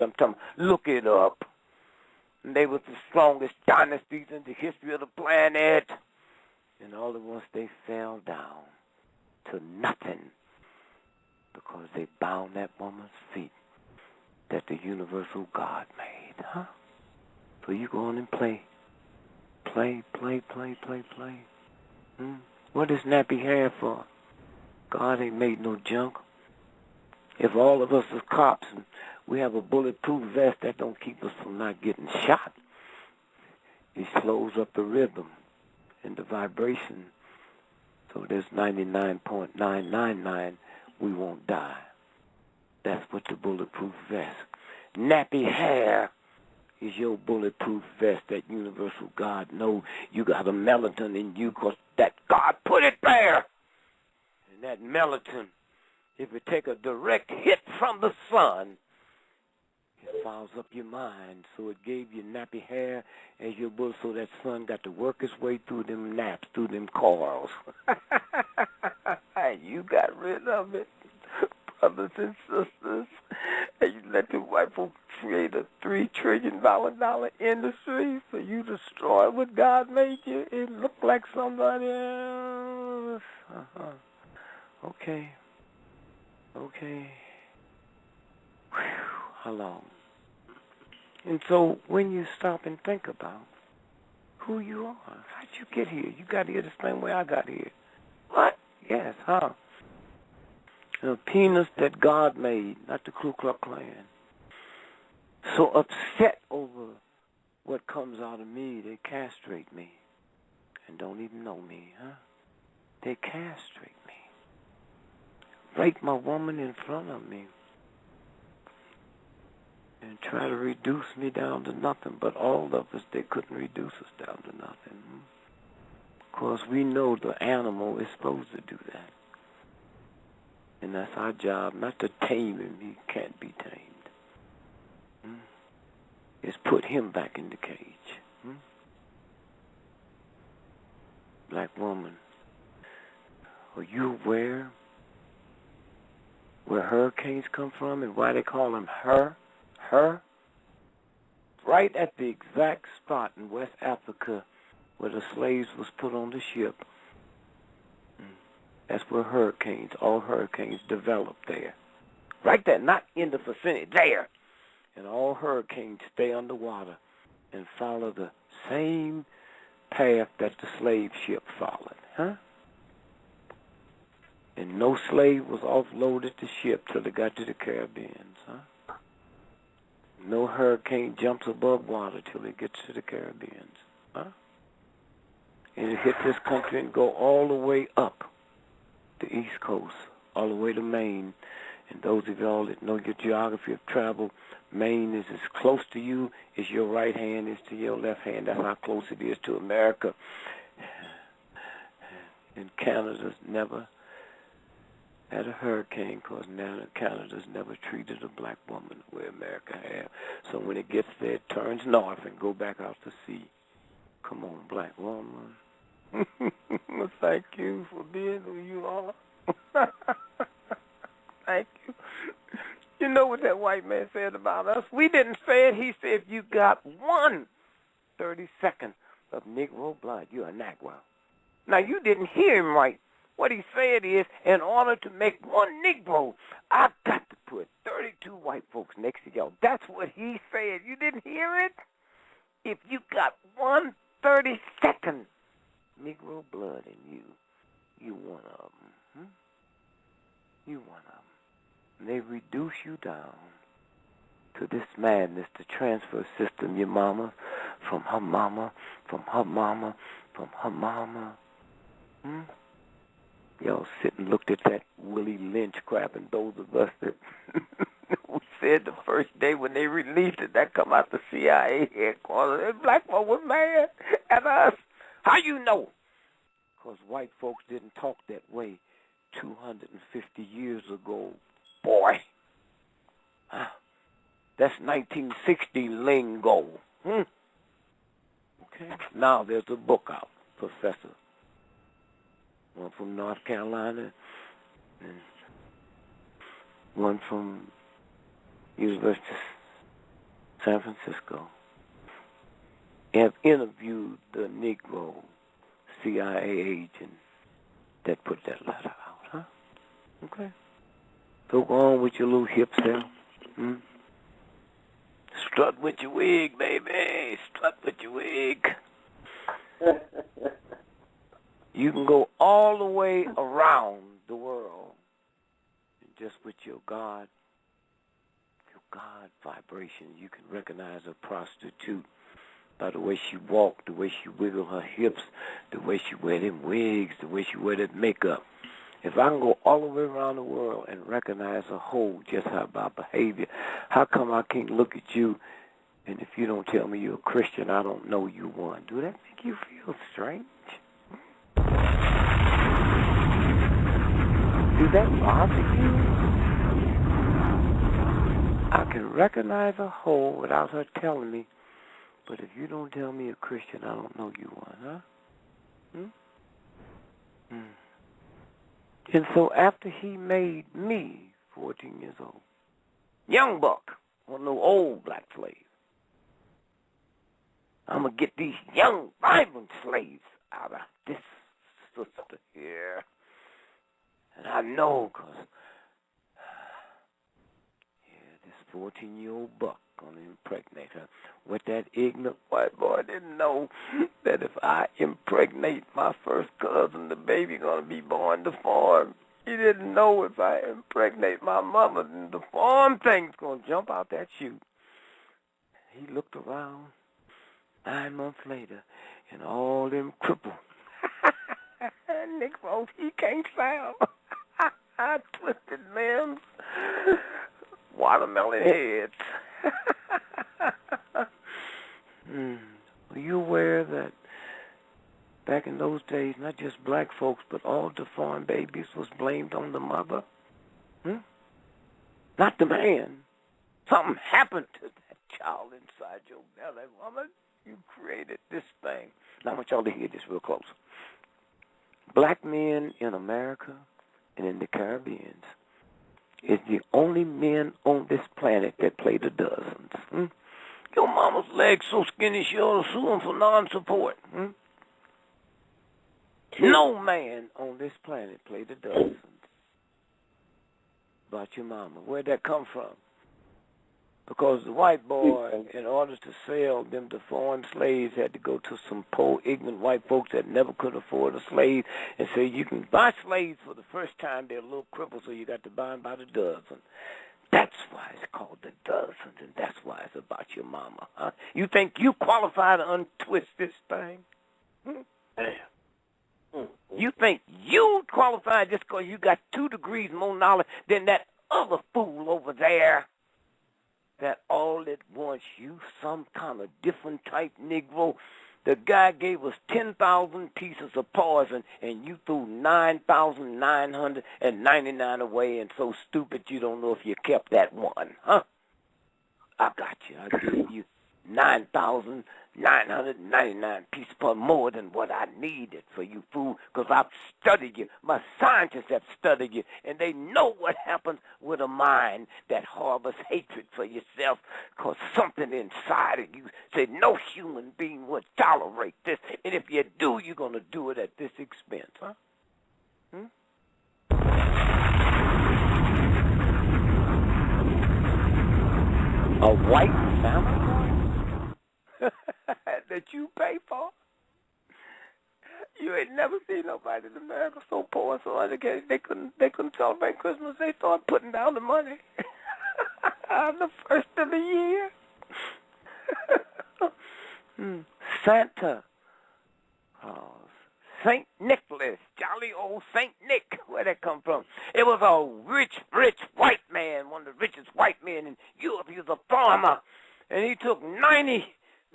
I'm telling you, look it up. And they were the strongest dynasties in the history of the planet. And all at once they fell down to nothing because they bound that woman's feet that the universal God made, huh? So you go on and play. Play. What is nappy hair for? God ain't made no junk. If all of us are cops and we have a bulletproof vest, that don't keep us from not getting shot. It slows up the rhythm and the vibration. So there's 99.999 we won't die. That's what the bulletproof vest. Nappy hair is your bulletproof vest that universal God knows you got a melatonin in you because that God put it there. And that melatonin, if it take a direct hit from the sun, it fouls up your mind. So it gave you nappy hair as your bullet, so that sun got to work its way through them naps, through them coils. You got rid of it, brothers and sisters. And you let the white folks create a $3 trillion industry for you to destroy what God made you. It looked like somebody else. Okay. Whew, how long? And so when you stop and think about who you are, how'd you get here? You got here the same way I got here. What? Yes, huh? The penis that God made, not the Ku Klux Klan. So upset over what comes out of me, they castrate me and don't even know me, huh? They castrate me. Rape my woman in front of me and try to reduce me down to nothing. But all of us, they couldn't reduce us down to nothing. Because we know the animal is supposed to do that. And that's our job, not to tame him. He can't be tamed. It's put him back in the cage. Black woman, are you aware where hurricanes come from and why they call them her? Right at the exact spot in West Africa where the slaves was put on the ship. That's where all hurricanes develop there. Right there, not in the vicinity, there. And all hurricanes stay underwater and follow the same path that the slave ship followed, huh? And no slave was offloaded the ship till it got to the Caribbean, huh? No hurricane jumps above water till it gets to the Caribbean, huh? And it hit this country and go all the way up the East Coast, all the way to Maine. And those of y'all that know your geography of travel, Maine is as close to you as your right hand is to your left hand. That's how close it is to America. And Canada's never had a hurricane because now Canada's never treated a black woman the way America has. So when it gets there, it turns north and go back out to sea. Come on, black woman. Thank you for being who you are. Thank you. You know what that white man said about us? We didn't say it. He said, if you got 1/32 of Negro blood, you're a Negro. Now, you didn't hear him right. What he said is, in order to make one Negro, I've got to put 32 white folks next to y'all. That's what he said. You didn't hear it? If you got 1/32 Negro blood in you, you one of them. You one of them. And they reduce you down to this madness, the transfer system. Your mama, from her mama, from her mama, from her mama. Y'all sit and looked at that Willie Lynch crap, and those of us that we said the first day when they released it, that come out the CIA headquarters, and black folk was mad at us. How you know? Because white folks didn't talk that way 250 years ago, boy. That's 1960 lingo. Okay. Now there's a book out, Professor. One from North Carolina and one from University San Francisco have interviewed the Negro CIA agent that put that letter out, huh? Okay. So go on with your little hips there. Strut with your wig, baby. Strut with your wig. You can go all the way around the world just with your God vibration. You can recognize a prostitute by the way she walk, the way she wiggle her hips, the way she wear them wigs, the way she wear that makeup. If I can go all the way around the world and recognize a whole just by behavior, how come I can't look at you and if you don't tell me you're a Christian, I don't know you one? Do that make you feel strange? Do that bother you? I can recognize a whole without her telling me, but if you don't tell me you're a Christian, I don't know you one, huh? And so after he made me 14 years old, young buck, one of those old black slaves, I'm going to get these young, vibrant slaves out of this sister here. And I know because, this 14-year-old buck going to impregnate her. What that ignorant white boy didn't know, that if I impregnate my first cousin, the baby going to be born deformed. He didn't know if I impregnate my mother, then the deformed thing's going to jump out that chute. He looked around 9 months later, and all them crippled Negroes he can't sound. Twisted limbs, watermelon heads. Were you aware that back in those days, not just black folks, but all deformed babies was blamed on the mother? Not the man. Something happened to that child inside your belly, woman. You created this thing. Now I want y'all to hear this real close. Black men in America and in the Caribbean is the only men on this planet that play the dozens. Your mama's legs so skinny she ought to sue him for non-support. No man on this planet play the dozens. About your mama. Where'd that come from? Because the white boy, in order to sell them deformed slaves, had to go to some poor, ignorant white folks that never could afford a slave and say, you can buy slaves for the first time. They're a little crippled, so you got to buy them by the dozen. That's why it's called the dozens, and that's why it's about your mama. Huh? You think you qualify to untwist this thing? You think you qualify just because you got 2 degrees more knowledge than that other fool over there? That all at once you some kind of different type Negro. The guy gave us 10,000 pieces of poison, and you threw 9,999 away, and so stupid you don't know if you kept that one, huh? I got you. I gave you 9,999 pieces of more than what I needed for you, fool, because I've studied you. My scientists have studied you, and they know what happens with a mind that harbors hatred for yourself, because something inside of you said no human being would tolerate this, and if you do, you're going to do it at this expense, huh? A white family that you pay for? You ain't never seen nobody in America so poor and so uneducated they couldn't celebrate Christmas. They started putting down the money on the first of the year. Santa Claus, Saint Nicholas, jolly old Saint Nick. Where'd that come from? It was a rich white man, one of the richest white men in Europe. He was a farmer, and he took 90%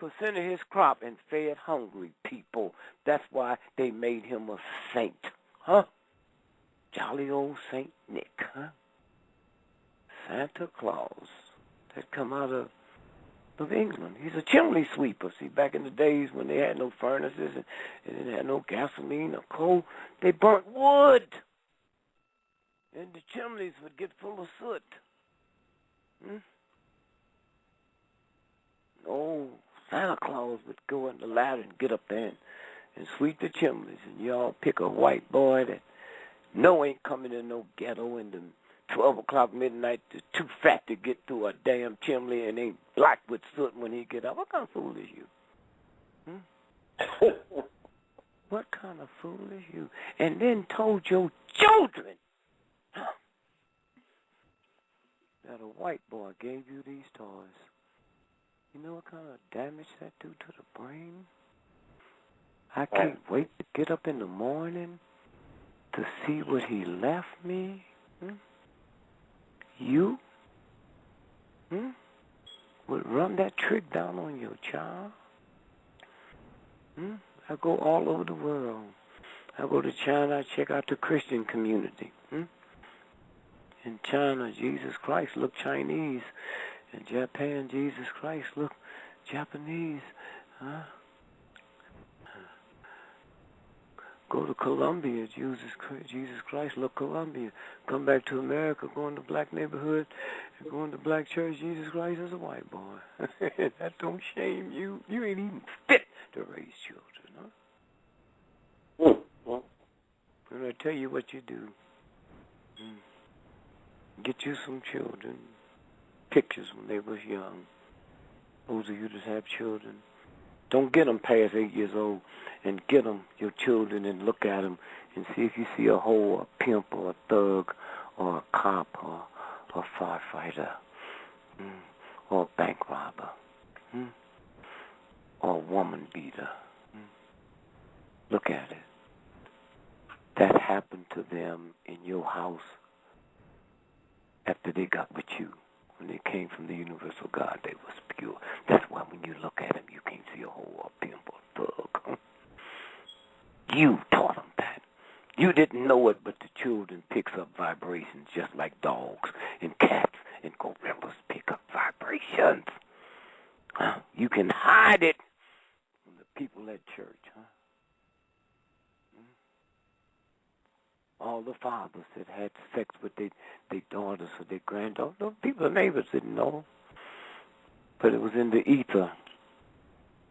of his crop and fed hungry people. That's why they made him a saint, huh? Jolly old Saint Nick, huh? Santa Claus, that come out of England. He's a chimney sweeper. See, back in the days when they had no furnaces and they didn't have no gasoline or coal, they burnt wood, and the chimneys would get full of soot. Santa Claus would go in the ladder and get up there and sweep the chimneys, and y'all pick a white boy that ain't coming in no ghetto in the 12 o'clock midnight, is too fat to get through a damn chimney and ain't black with soot when he get up. What kind of fool is you? What kind of fool is you? And then told your children that a white boy gave you these toys. You know what kind of damage that do to the brain? I can't wait to get up in the morning to see what he left me. You would run that trick down on your child. I go all over the world. I go to China, I check out the Christian community. In China, Jesus Christ look Chinese. In Japan, Jesus Christ look Japanese. Go to Colombia, Jesus Christ look Colombia. Come back to America, go in the black neighborhood, go in the black church, Jesus Christ is a white boy. That don't shame you. You ain't even fit to raise children, huh? And I tell you what you do. Get you some children, pictures when they was young. Those of you that have children, don't get them past 8 years old, and get them, your children, and look at them and see if you see a hoe, a pimp, or a thug, or a cop, or a firefighter, or a bank robber, or a woman beater. Look at it. That happened to them in your house after they got with you. When they came from the universal God, they was pure. That's why when you look at them, you can't see a hoe, or a pimp, or a thug. You taught them that. You didn't know it, but the children picks up vibrations just like dogs and cats and gorillas pick up vibrations. You can hide it from the people at church. All the fathers that had sex with their daughters or their granddaughters, those people, the neighbors didn't know. But it was in the ether.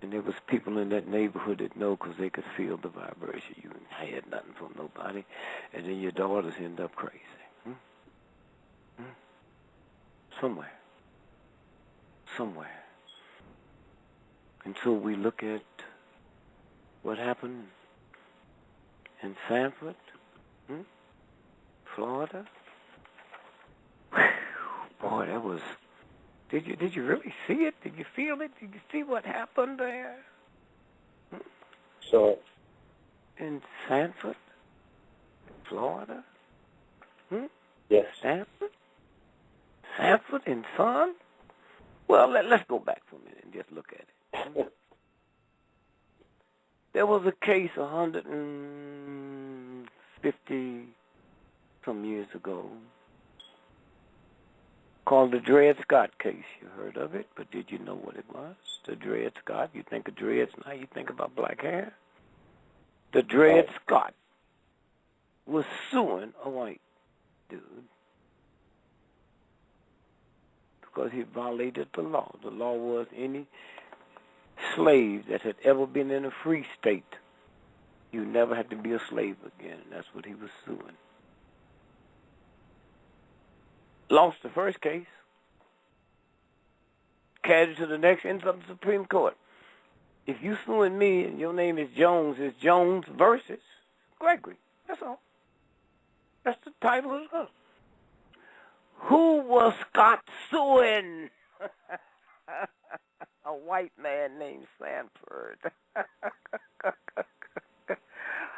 And there was people in that neighborhood that know because they could feel the vibration. You had nothing from nobody. And then your daughters end up crazy. Somewhere. And so we look at what happened in Sanford, Florida. Boy, that was... Did you really see it? Did you feel it? Did you see what happened there? So, in Sanford, Florida? Yes. Sanford and Son? Well, let's go back for a minute and just look at it. There was a case 150 some years ago called the Dred Scott case. You heard of it, but did you know what it was? The Dred Scott. You think of dreads, now you think about black hair. The Dred Scott was suing a white dude because he violated the law. The law was any slave that had ever been in a free state, you never had to be a slave again. And that's what he was suing. Lost the first case. Carried it to the next, ends up in the Supreme Court. If you suing me and your name is Jones, it's Jones versus Gregory. That's all. That's the title of it. Who was Scott suing? A white man named Sanford.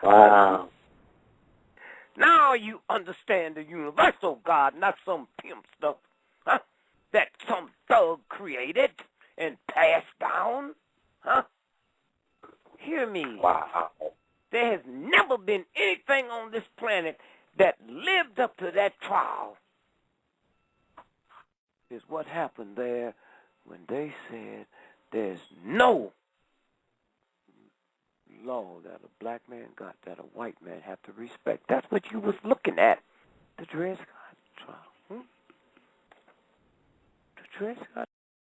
Wow. Now you understand the universal God, not some pimp stuff, that some thug created and passed down. Hear me. Wow. There has never been anything on this planet that lived up to that trial. Is what happened there when they said there's no law that a black man got that a white man have to respect. That's what you was looking at. The Dred Scott trial. The Dred Scott